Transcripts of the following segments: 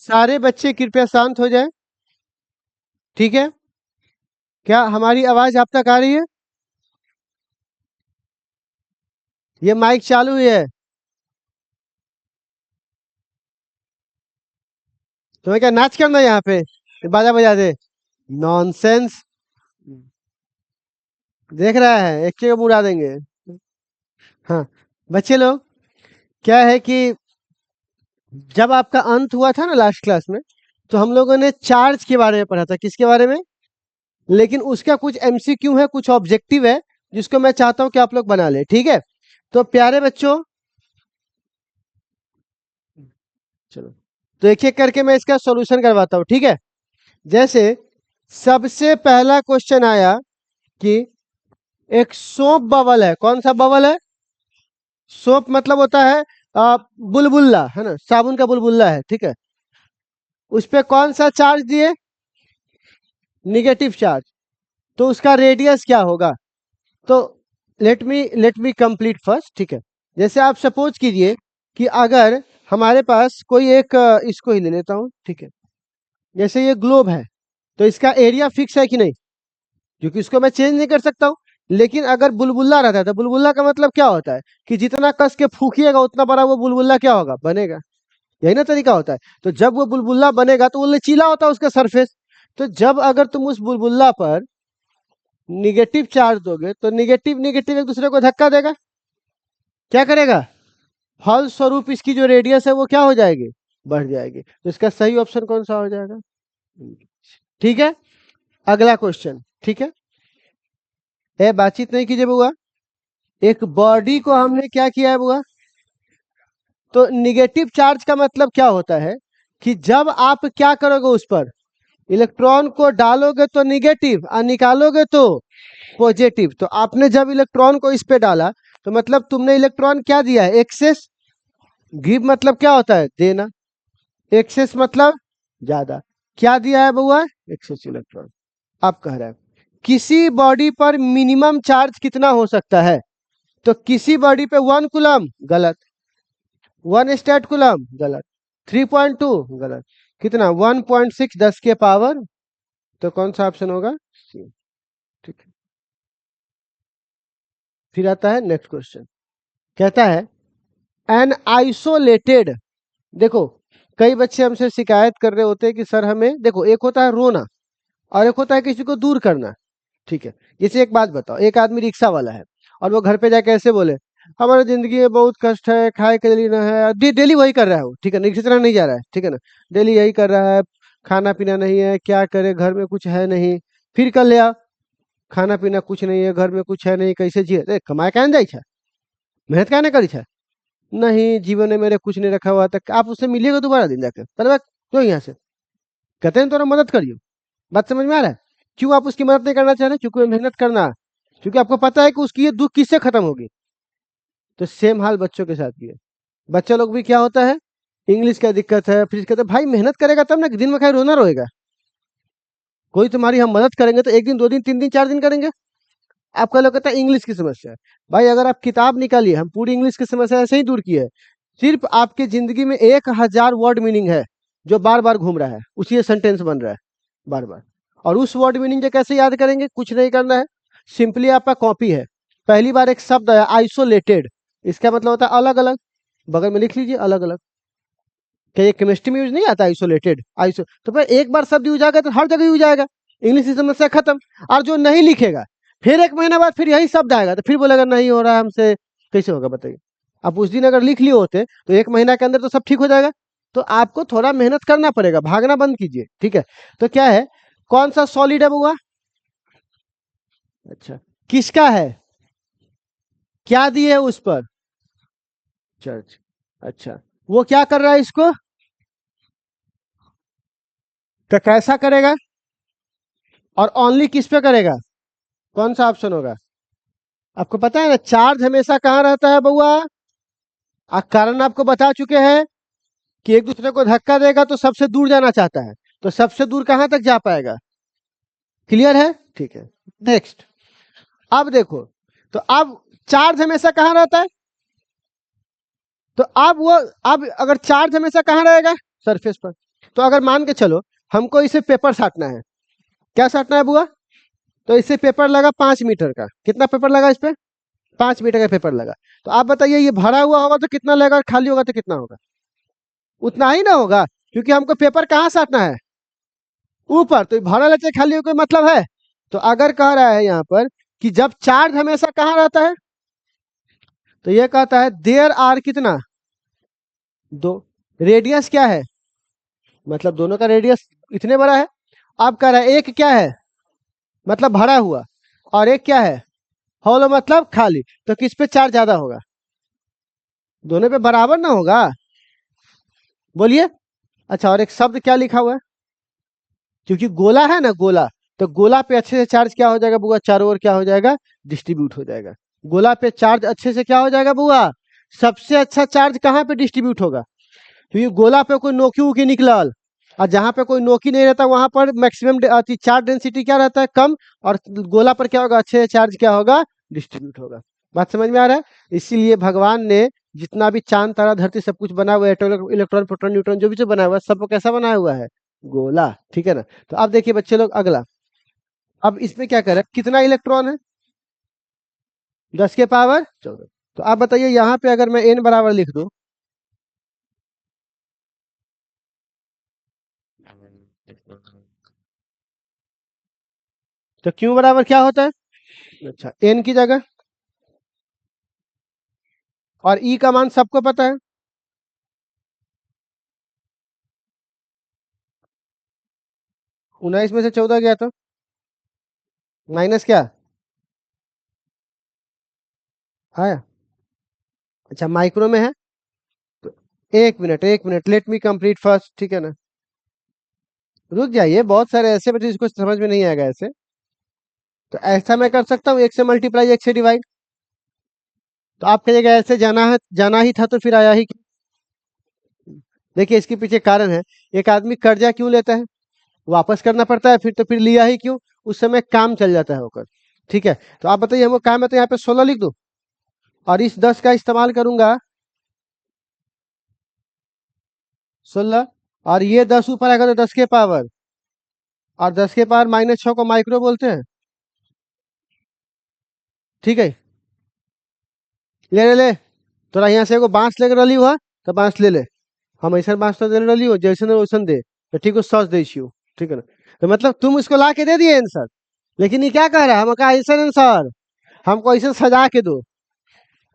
सारे बच्चे कृपया शांत हो जाएं। ठीक है, क्या हमारी आवाज आप तक आ रही है? ये माइक चालू ही है। तुम्हें क्या नाच करना है यहाँ पे? ये बाजा बजा दे। नॉनसेंस। देख रहा है, एक के उड़ा देंगे। हाँ, बच्चे लोग, क्या है कि जब आपका अंत हुआ था ना लास्ट क्लास में, तो हम लोगों ने चार्ज के बारे में पढ़ा था। किसके बारे में? लेकिन उसका कुछ एमसीक्यू है, कुछ ऑब्जेक्टिव है, जिसको मैं चाहता हूं कि आप लोग बना ले। ठीक है, तो प्यारे बच्चों, चलो, तो एक एक करके मैं इसका सॉल्यूशन करवाता हूँ। ठीक है, जैसे सबसे पहला क्वेश्चन आया कि एक सोप बबल है। कौन सा बबल है? सोप मतलब होता है बुलबुल्ला, है ना, साबुन का बुलबुल्ला है। ठीक है, उस पे कौन सा चार्ज दिए? Negative charge. तो उसका रेडियस क्या होगा? तो लेट मी कंप्लीट फर्स्ट। ठीक है, जैसे आप सपोज कीजिए कि अगर हमारे पास कोई एक इसको ही ले लेता हूं। ठीक है, जैसे ये ग्लोब है, तो इसका एरिया फिक्स है कि नहीं? क्योंकि इसको मैं चेंज नहीं कर सकता हूँ। लेकिन अगर बुलबुल्ला रहता है, तो बुलबुल्ला का मतलब क्या होता है कि जितना कस के फूकिएगा उतना बड़ा वो बुलबुल्ला क्या होगा, बनेगा। यही ना तरीका होता है। तो जब वो बुलबुल्ला बनेगा तो वो लचीला होता है उसका सरफेस। तो जब अगर तुम उस बुलबुल्ला पर निगेटिव चार्ज दोगे, तो निगेटिव निगेटिव एक दूसरे को धक्का देगा। क्या करेगा? फल स्वरूप इसकी जो रेडियस है वो क्या हो जाएगी, बढ़ जाएगी। तो इसका सही ऑप्शन कौन सा हो जाएगा? ठीक है, अगला क्वेश्चन। ठीक है, बातचीत नहीं कीजिए बुआ। एक बॉडी को हमने क्या किया है बुआ? तो निगेटिव चार्ज का मतलब क्या होता है कि जब आप क्या करोगे, उस पर इलेक्ट्रॉन को डालोगे तो निगेटिव और निकालोगे तो पॉजिटिव। तो आपने जब इलेक्ट्रॉन को इस पे डाला, तो मतलब तुमने इलेक्ट्रॉन क्या दिया है? एक्सेस। गिव मतलब क्या होता है? देना। एक्सेस मतलब ज्यादा। क्या दिया है बुआ? Excess electron. आप कह रहे हैं किसी बॉडी पर मिनिमम चार्ज कितना हो सकता है? तो किसी बॉडी पे 1 कूलम, गलत। 1 स्टेट कूलम, गलत। 3.2, गलत। कितना? 1.6 10 के पावर। तो कौन सा ऑप्शन होगा? C। ठीक है, फिर आता है नेक्स्ट क्वेश्चन। कहता है एन आइसोलेटेड। देखो, कई बच्चे हमसे शिकायत कर रहे होते हैं कि सर हमें, देखो, एक होता है रोना और एक होता है किसी को दूर करना। ठीक है, जैसे एक बात बताओ, एक आदमी रिक्शा वाला है और वो घर पे जाके ऐसे बोले, हमारी जिंदगी में बहुत कष्ट है, खाए के लिए ना है। डेली वही कर रहा है वो। ठीक है ना, किसी तरह नहीं जा रहा है। ठीक है ना, डेली यही कर रहा है, खाना पीना नहीं है, क्या करे, घर में कुछ है नहीं। फिर कर लिया, खाना पीना कुछ नहीं है, घर में कुछ है नहीं, कैसे जिए? कमाए कहने जाइ छे, मेहनत कहने करी छे? नहीं, जीवन में मेरे कुछ नहीं रखा हुआ तक। आप उससे मिलिएगा दोबारा दिन जाकर, पहले तो यहाँ से कहते हैं तो मदद करियो। बात समझ में आ रहा है? क्यों आप उसकी मदद नहीं करना चाह रहे? क्योंकि वो मेहनत करना, क्योंकि आपको पता है कि उसकी ये दुख किससे खत्म होगी। तो सेम हाल बच्चों के साथ भी है। बच्चा लोग भी क्या होता है, इंग्लिश का दिक्कत है, फिर कहते हैं भाई मेहनत करेगा तब ना, कि दिन में खाए रोना रोएगा। कोई तुम्हारी हम मदद करेंगे तो 1 दिन 2 दिन 3 दिन 4 दिन करेंगे। आपका लोग कहता है इंग्लिश की समस्या है। भाई अगर आप किताब निकालिए, हम पूरी इंग्लिश की समस्या ऐसे ही दूर की है। सिर्फ आपकी जिंदगी में 1000 वर्ड मीनिंग है, जो बार बार घूम रहा है, उसी सेंटेंस बन रहा है बार बार। और उस वर्ड मीनिंग को कैसे याद करेंगे? कुछ नहीं करना है, सिंपली आपका कॉपी है। पहली बार एक शब्द आया आइसोलेटेड, इसका मतलब होता है अलग अलग। बगल में लिख लीजिए अलग अलग। क्या ये केमिस्ट्री में यूज नहीं आता आइसोलेटेड? तो भाई एक बार शब्द यूज आ गया तो हर जगह यूज आएगा। इंग्लिश की समस्या खत्म। और जो नहीं लिखेगा, फिर 1 महीना बाद फिर यही शब्द आएगा, तो फिर बोलेगा नहीं हो रहा है हमसे, कैसे होगा बताइए? आप उस दिन अगर लिख लिए होते तो 1 महीना के अंदर तो सब ठीक हो जाएगा। तो आपको थोड़ा मेहनत करना पड़ेगा, भागना बंद कीजिए। ठीक है, तो क्या है, कौन सा सॉलिड है बुआ? अच्छा, किसका है? क्या दिए है उस पर? चर्च। अच्छा, वो क्या कर रहा है इसको? तो कैसा करेगा? और ओनली किस पे करेगा? कौन सा ऑप्शन होगा? आपको पता है ना, चार्ज हमेशा कहाँ रहता है बउआ? कारण आपको बता चुके हैं कि एक दूसरे को धक्का देगा तो सबसे दूर जाना चाहता है। तो सबसे दूर कहां तक जा पाएगा? क्लियर है? ठीक है, नेक्स्ट। अब देखो, तो अब चार्ज हमेशा कहाँ रहता है? तो अब वो, अब अगर चार्ज हमेशा कहाँ रहेगा? सरफेस पर। तो अगर मान के चलो हमको इसे पेपर साटना है, क्या साटना है बुआ? तो इससे पेपर लगा 5 मीटर का, कितना पेपर लगा इस पे? 5 मीटर का पेपर लगा। तो आप बताइए ये भरा हुआ होगा तो कितना लगेगा और खाली होगा तो कितना होगा? उतना ही ना होगा, क्योंकि हमको पेपर कहाँ साटना है? ऊपर। तो भरा रहता है खाली होगा, मतलब है। तो अगर कह रहा है यहाँ पर कि जब चार्ज हमेशा कहाँ रहता है, तो ये कहता है देयर आर कितना, दो। रेडियस क्या है, मतलब दोनों का रेडियस इतने बड़ा है। अब कह रहा है एक क्या है, मतलब भरा हुआ, और एक क्या है, हॉलो मतलब खाली। तो किस पे चार्ज ज्यादा होगा? दोनों पे बराबर ना होगा, बोलिए। अच्छा, और एक शब्द क्या लिखा हुआ है, क्योंकि गोला है ना गोला, तो गोला पे अच्छे से चार्ज क्या हो जाएगा बुआ? चारों ओर क्या हो जाएगा? डिस्ट्रीब्यूट हो जाएगा। गोला पे चार्ज अच्छे से क्या हो जाएगा बुआ? सबसे अच्छा चार्ज कहाँ पे डिस्ट्रीब्यूट होगा? क्योंकि गोला पे कोई नोकी वोकी निकलल, और जहां पे कोई नोकी नहीं रहता वहां पर मैक्सिमम चार्ज डेंसिटी क्या रहता है? कम। और गोला पर क्या होगा? अच्छे से चार्ज क्या होगा? डिस्ट्रीब्यूट होगा। बात समझ में आ रहा है? इसीलिए भगवान ने जितना भी चांद तारा धरती सब कुछ बना हुआ है, इलेक्ट्रॉन प्रोटॉन न्यूट्रॉन जो भी जो बना हुआ है, सबको कैसा बनाया हुआ है? गोला। ठीक है ना? तो अब देखिए बच्चे लोग अगला, अब इसमें क्या करें, कितना इलेक्ट्रॉन है? 10 के पावर 14। तो आप बताइए यहाँ पे अगर मैं n बराबर लिख दूं, तो q बराबर क्या होता है? अच्छा, n की जगह, और e का मान सबको पता है। 19 में से 14 गया तो माइनस क्या आया? अच्छा, माइक्रो में है। तो एक minute let me complete first, ठीक है ना? रुक जाइए, बहुत सारे ऐसे बच्चे जिसको समझ में नहीं आएगा ऐसे। तो ऐसा मैं कर सकता हूँ, एक से मल्टीप्लाई एक से डिवाइड। तो आप कहिएगा ऐसे जाना है, जाना ही था तो फिर आया ही क्यों? देखिए इसके पीछे कारण है। एक आदमी कर्जा क्यों लेता है? वापस करना पड़ता है, फिर तो फिर लिया ही क्यों? उस समय काम चल जाता है होकर। ठीक है, तो आप बताइए हमको काम है, तो यहाँ पे 16 लिख दो, और इस 10 का इस्तेमाल करूंगा 16, और ये 10 ऊपर आएगा तो 10 के पावर, और 10 के पावर -6 को माइक्रो बोलते हैं। ठीक है, ले ले ले, तोरा यहाँ से एगो बांस लेके रही हुआ, तो बांस ले ले। हम ऐसा बांस तो दे रही हो, जैसे ना वैसन दे, तो ठीक है सच दे छियो। ठीक है ना? तो मतलब तुम इसको ला के दे दिए आंसर, लेकिन ये क्या कह रहा है, हम कहा ऐसा आंसर, हमको ऐसे सजा के दो,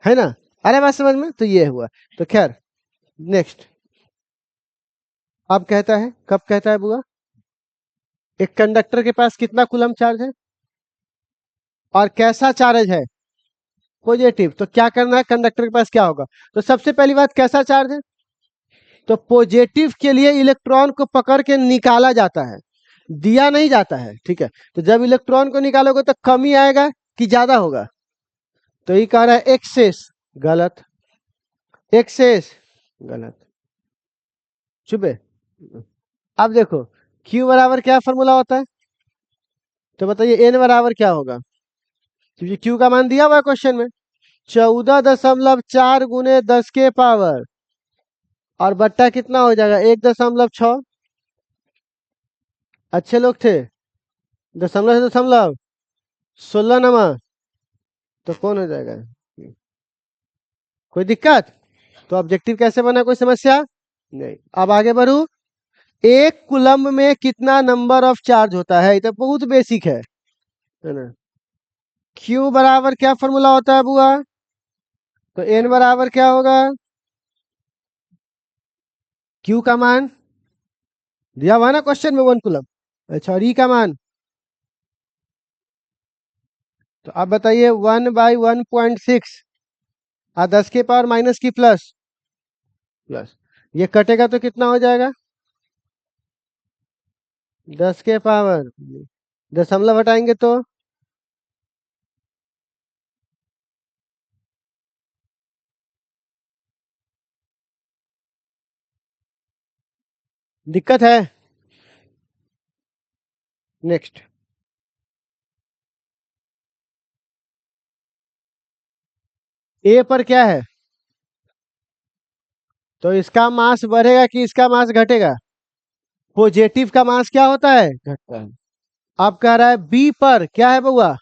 है ना? अरे बात समझ में, तो ये हुआ। तो खैर, नेक्स्ट। अब कहता है, कब कहता है बुआ? एक कंडक्टर के पास कितना कूलम चार्ज है, और कैसा चार्ज है? पॉजिटिव। तो क्या करना है, कंडक्टर के पास क्या होगा? तो सबसे पहली बात, कैसा चार्ज है? तो पॉजिटिव के लिए इलेक्ट्रॉन को पकड़ के निकाला जाता है, दिया नहीं जाता है। ठीक है, तो जब इलेक्ट्रॉन को निकालोगे तो कमी आएगा कि ज्यादा होगा? तो ये कह रहा है एक्सेस, गलत। एक्सेस, गलत। चुपे। अब देखो, Q बराबर क्या फॉर्मूला होता है? तो बताइए N बराबर क्या होगा? क्योंकि Q का मान दिया हुआ है क्वेश्चन में, 14.4 × 10 के पावर, और बट्टा कितना हो जाएगा? 1.6। अच्छे लोग थे, दशमलव से दशमलव 16 नंबर, तो कौन हो जाएगा? कोई दिक्कत? तो ऑब्जेक्टिव कैसे बना, कोई समस्या नहीं। अब आगे बढ़ू। एक कुलम्ब में कितना नंबर ऑफ चार्ज होता है? ये तो बहुत बेसिक है ना? Q बराबर क्या फॉर्मूला होता है बुआ? तो N बराबर क्या होगा? Q का मान दिया हुआ ना क्वेश्चन में, 1 कुलम। अच्छा, और E का मान? तो आप बताइए 1/1.6, और 10 के पावर माइनस की प्लस, प्लस। ये कटेगा तो कितना हो जाएगा? 10 के पावर, दशमलव हटाएंगे तो दिक्कत है। नेक्स्ट। ए पर क्या है? तो इसका मास बढ़ेगा कि इसका मास घटेगा? पॉजिटिव का मास क्या होता है, घटता है। अब कह रहा है बी पर क्या है बउआ,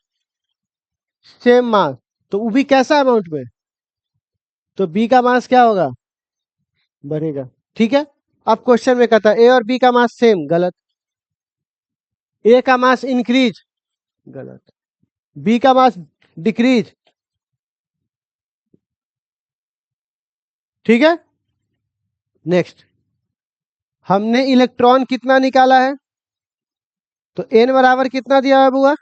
सेम मास, तो वो भी कैसा अमाउंट में, तो बी का मास क्या होगा, बढ़ेगा। ठीक है, अब क्वेश्चन में कहता है ए और बी का मास सेम, गलत। ए का मास इंक्रीज, गलत। बी का मास डिक्रीज, ठीक है। नेक्स्ट, हमने इलेक्ट्रॉन कितना निकाला है, तो एन बराबर कितना दिया है बुआ,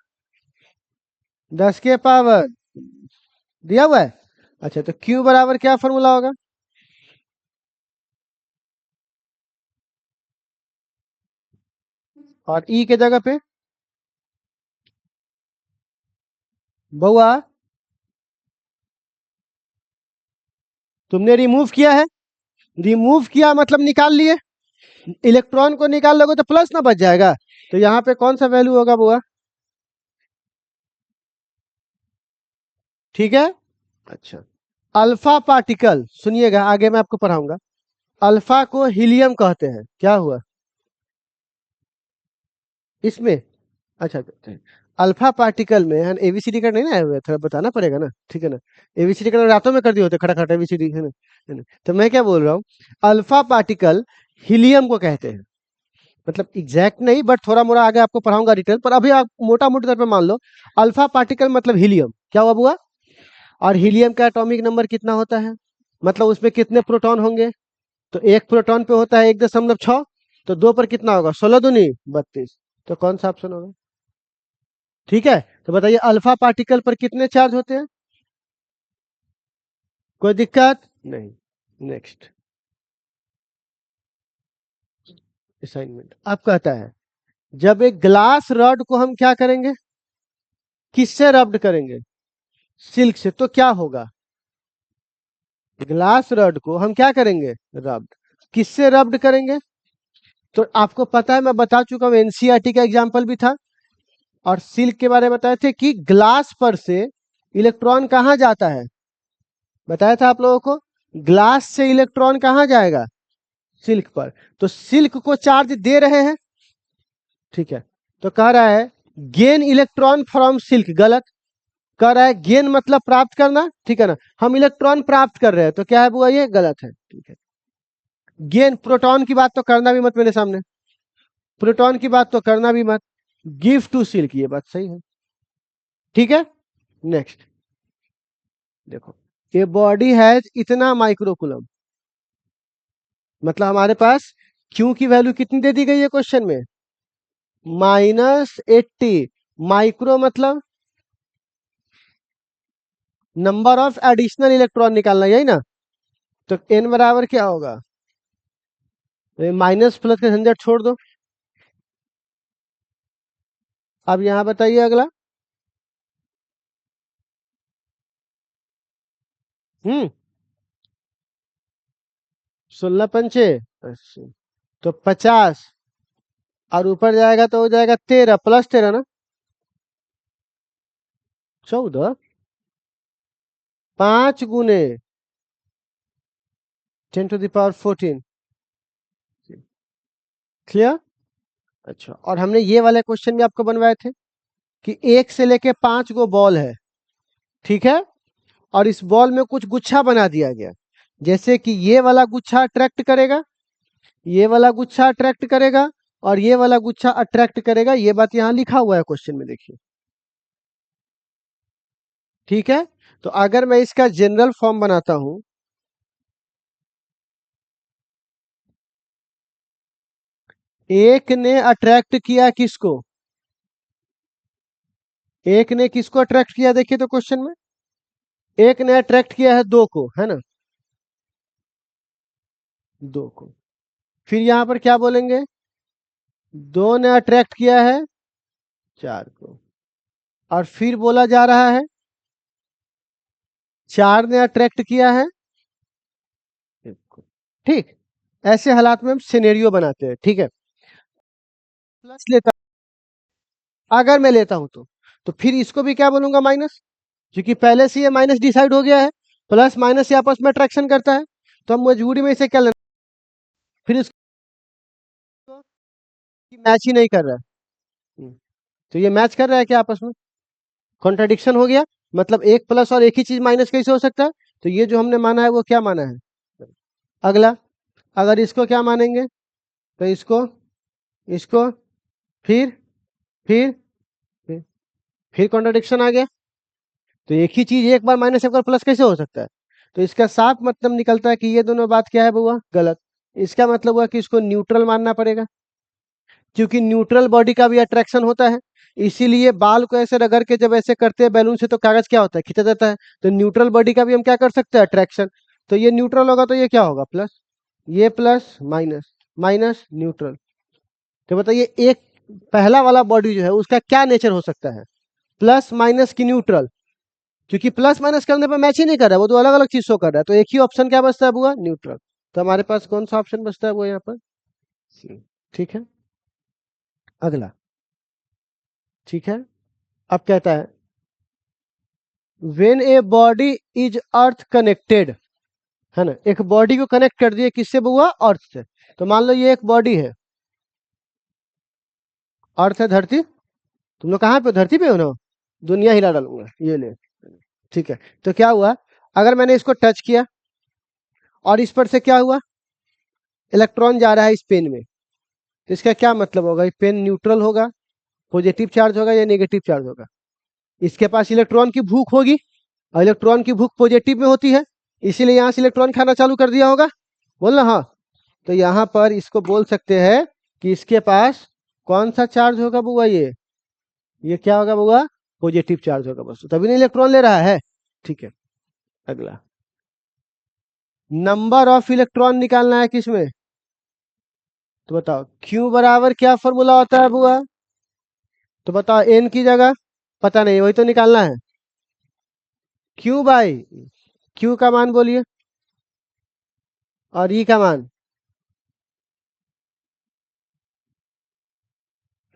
10 के पावर दिया हुआ है। अच्छा, तो क्यू बराबर क्या फॉर्मूला होगा, और ई के जगह पे बुआ तुमने रिमूव किया है, रिमूव किया मतलब निकाल लिए, इलेक्ट्रॉन को निकाल लोगे तो प्लस ना बच जाएगा, तो यहाँ पे कौन सा वैल्यू होगा बुआ, ठीक है। अच्छा, अल्फा पार्टिकल, सुनिएगा आगे मैं आपको पढ़ाऊंगा, अल्फा को हीलियम कहते हैं, क्या हुआ इसमें, अच्छा अच्छा, अल्फा पार्टिकल में है एबीसीडी का नहीं ना आया हुआ है, थोड़ा बताना पड़ेगा ना, ठीक है ना। एबीसीडी का रातों में कर दिए होते, खड़ा खड़ा एबीसीडी है ना। तो मैं क्या बोल रहा हूँ, अल्फा पार्टिकल हीलियम को कहते हैं, मतलब एग्जैक्ट नहीं बट थोड़ा मोड़ा आगे आपको पढ़ाऊंगा डिटेल, पर अभी आप मोटा मोटी तौर पे मान लो अल्फा पार्टिकल मतलब हीलियम, क्या हुआ बुआ, और हीलियम का एटॉमिक नंबर कितना होता है, मतलब उसमें कितने प्रोटॉन होंगे, तो एक प्रोटॉन पे होता है 1.6, तो दो पर कितना होगा, 16 दूनी 32, तो कौन सा ऑप्शन होगा, ठीक है। तो बताइए अल्फा पार्टिकल पर कितने चार्ज होते हैं, कोई दिक्कत नहीं। नेक्स्ट असाइनमेंट अब कहता है, जब एक ग्लास रॉड को हम क्या करेंगे, किससे रब्ड करेंगे, सिल्क से, तो क्या होगा, ग्लास रॉड को हम क्या करेंगे, रब्ड, किससे रब्ड करेंगे, तो आपको पता है मैं बता चुका हूं, एनसीईआरटी का एग्जाम्पल भी था, और सिल्क के बारे में बताए थे कि ग्लास पर से इलेक्ट्रॉन कहाँ जाता है, बताया था आप लोगों को, ग्लास से इलेक्ट्रॉन कहाँ जाएगा, सिल्क पर, तो सिल्क को चार्ज दे रहे हैं, ठीक है। तो कह रहा है गेन इलेक्ट्रॉन फ्रॉम सिल्क, गलत। कह रहा है गेन मतलब प्राप्त करना, ठीक है ना, हम इलेक्ट्रॉन प्राप्त कर रहे हैं, तो क्या है बुआ, ये गलत है, ठीक है। गेन प्रोटॉन की बात तो करना भी मत मेरे सामने, प्रोटॉन की बात तो करना भी मत, गिव टू सिल्क, ये बात सही है, ठीक है। नेक्स्ट देखो, ए बॉडी हैज इतना माइक्रोकुलम, मतलब हमारे पास क्यू की वैल्यू कितनी दे दी गई है क्वेश्चन में, -80, माइक्रो मतलब नंबर ऑफ एडिशनल इलेक्ट्रॉन निकालना, यही ना, तो एन बराबर क्या होगा, माइनस प्लस का झंझट छोड़ दो। अब यहां बताइए अगला, हम्म 16 पंचे, अच्छा, तो 50, और ऊपर जाएगा तो हो जाएगा 13 प्लस 13 ना, 14, 5 × 10⁻14, क्लियर। अच्छा, और हमने ये वाले क्वेश्चन भी आपको बनवाए थे कि 1 से लेके 5 गो बॉल है, ठीक है, और इस बॉल में कुछ गुच्छा बना दिया गया, जैसे कि ये वाला गुच्छा अट्रैक्ट करेगा, ये वाला गुच्छा अट्रैक्ट करेगा, और ये वाला गुच्छा अट्रैक्ट करेगा, ये बात यहां लिखा हुआ है क्वेश्चन में, देखिए, ठीक है। तो अगर मैं इसका जनरल फॉर्म बनाता हूं, एक ने अट्रैक्ट किया किसको, एक ने किसको अट्रैक्ट किया, देखिए तो क्वेश्चन में, एक ने अट्रैक्ट किया है 2 को, है ना, 2 को, फिर यहां पर क्या बोलेंगे, 2 ने अट्रैक्ट किया है 4 को, और फिर बोला जा रहा है 4 ने अट्रैक्ट किया है 1 को, ठीक। ऐसे हालात में हम सिनेरियो बनाते हैं, ठीक है। प्लस लेता, अगर मैं लेता हूं तो फिर इसको भी क्या बोलूंगा, माइनस, क्योंकि पहले से ये माइनस डिसाइड हो गया है, प्लस माइनस ये आपस में अट्रैक्शन करता है, तो हम मजबूरी में इसे क्या लेना, फिर इसको मैच ही नहीं कर रहा है। तो ये मैच कर रहा है क्या आपस में? कॉन्ट्राडिक्शन हो गया। मतलब एक प्लस और एक ही चीज माइनस कैसे हो सकता है? तो ये जो हमने माना है वो क्या माना है? अगला, अगर इसको क्या मानेंगे, तो इसको, इसको, फिर फिर फिर, फिर कॉन्ट्राडिक्शन आ गया। तो एक ही चीज एक बार माइनस एक बार प्लस कैसे हो सकता है? तो इसका साफ मतलब निकलता है कि ये दोनों बात क्या है बुआ, गलत। इसका मतलब हुआ कि इसको न्यूट्रल मानना पड़ेगा, क्योंकि न्यूट्रल बॉडी का भी अट्रैक्शन होता है। इसीलिए बाल को ऐसे रगड़ के जब ऐसे करते हैं बैलून से, तो कागज क्या होता है, खींचा जाता है। तो न्यूट्रल बॉडी का भी हम क्या कर सकते हैं, अट्रैक्शन। तो ये न्यूट्रल होगा, तो ये क्या होगा, प्लस। ये प्लस माइनस, माइनस न्यूट्रल। तो बताइए एक पहला वाला बॉडी जो है उसका क्या नेचर हो सकता है, प्लस माइनस की न्यूट्रल? क्योंकि प्लस माइनस करने पर मैच ही नहीं कर रहा है, वो तो अलग अलग चीज शो कर रहा है। तो एक ही ऑप्शन क्या बचता है बुआ, न्यूट्रल। तो हमारे पास कौन सा ऑप्शन बचता है वो यहाँ पर, C। ठीक है, अगला। ठीक है, अब कहता है when a body is earth connected, है ना, एक बॉडी को कनेक्ट कर दिए किससे बुआ, अर्थ से। तो मान लो ये एक बॉडी है, अर्थ है, धरती। तुम लोग कहाँ पे हो? धरती पे हो ना? दुनिया हिला डालूंगा, ये ले। ठीक है, तो क्या हुआ, अगर मैंने इसको टच किया और इस पर से क्या हुआ, इलेक्ट्रॉन जा रहा है इस पेन में, तो इसका क्या मतलब होगा, ये पेन न्यूट्रल होगा, पॉजिटिव चार्ज होगा या नेगेटिव चार्ज होगा? इसके पास इलेक्ट्रॉन की भूख होगी, और इलेक्ट्रॉन की भूख पॉजिटिव में होती है, इसीलिए यहाँ से इलेक्ट्रॉन खाना चालू कर दिया होगा। बोलना हाँ। तो यहाँ पर इसको बोल सकते हैं कि इसके पास कौन सा चार्ज होगा बुआ, ये क्या होगा बुआ, पॉजिटिव चार्ज होगा बस, तभी नहीं इलेक्ट्रॉन ले रहा है। ठीक है, अगला। नंबर ऑफ इलेक्ट्रॉन निकालना है किसमें, तो बताओ क्यू बराबर क्या फॉर्मूला होता है बुआ? तो बताओ एन की जगह, पता नहीं, वही तो निकालना है, क्यू बाई, क्यू का मान बोलिए, और ई का मान।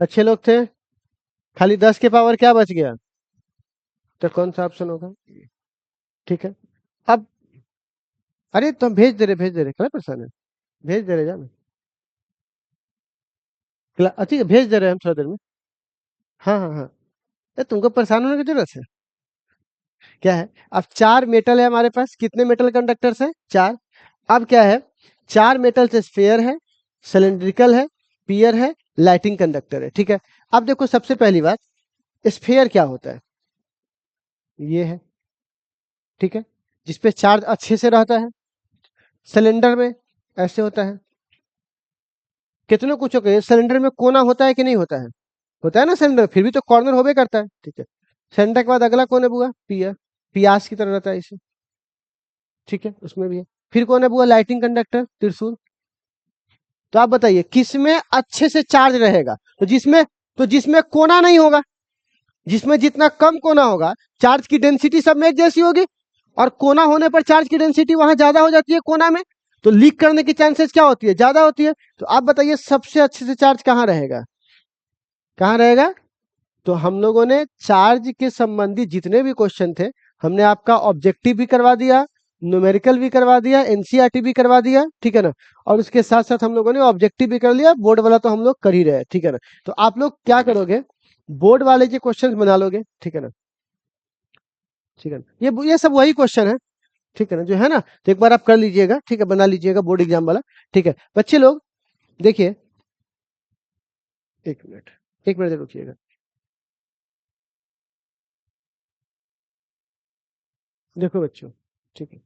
अच्छे लोग थे, खाली 10 के पावर क्या बच गया, तो कौन सा ऑप्शन होगा? ठीक है, अब, अरे तो हम भेज दे रहे, क्या परेशान है, भेज दे रहे जान। ठीक है, भेज दे रहे हैं हम थोड़ी देर में। हाँ हाँ हाँ, ये तुमको परेशान होने की जरूरत है क्या है? अब चार मेटल है हमारे पास, कितने मेटल कंडक्टर्स है, चार। अब क्या है, चार मेटल से स्फेयर है, सिलेंड्रिकल है, पियर है, लाइटिंग कंडक्टर है। ठीक है, अब देखो सबसे पहली बात, स्फेयर क्या होता है, ये है, ठीक है, जिसपे चार्ज अच्छे से रहता है। सिलेंडर में ऐसे होता है, कितने कुछ हो गए, सिलेंडर में कोना होता है कि नहीं होता है? होता है ना सिलेंडर, फिर भी तो कॉर्नर होबे करता है। ठीक है, सिलेंडर के बाद अगला कौन है बुआ, पियर, पियास की तरह रहता है इसे। ठीक है, उसमें भी है। फिर कौन है बुआ, लाइटिंग कंडक्टर, त्रिशूल। तो आप बताइए किसमें अच्छे से चार्ज रहेगा, तो जिसमें कोना नहीं होगा, जिसमें जितना कम कोना होगा, चार्ज की डेंसिटी सब में एक जैसी होगी, और कोना होने पर चार्ज की डेंसिटी वहां ज्यादा हो जाती है कोना में, तो लीक करने की चांसेस क्या होती है, ज्यादा होती है। तो आप बताइए सबसे अच्छे से चार्ज कहाँ रहेगा, कहाँ रहेगा? तो हम लोगों ने चार्ज के संबंधी जितने भी क्वेश्चन थे, हमने आपका ऑब्जेक्टिव भी करवा दिया, न्यूमेरिकल भी करवा दिया, एनसीईआरटी भी करवा दिया, ठीक है ना। और उसके साथ साथ हम लोगों ने ऑब्जेक्टिव भी कर लिया, बोर्ड वाला तो हम लोग कर ही रहे हैं, ठीक है ना। तो आप लोग क्या करोगे, बोर्ड वाले के क्वेश्चन बना लोगे, ठीक है ना। ठीक है ना, ये सब वही क्वेश्चन है, ठीक है ना, जो है ना। तो एक बार आप कर लीजिएगा, ठीक है, बना लीजिएगा बोर्ड एग्जाम वाला। ठीक है बच्चे लोग, देखिए, एक मिनट, एक मिनट रुकिएगा। देखो बच्चों, ठीक है,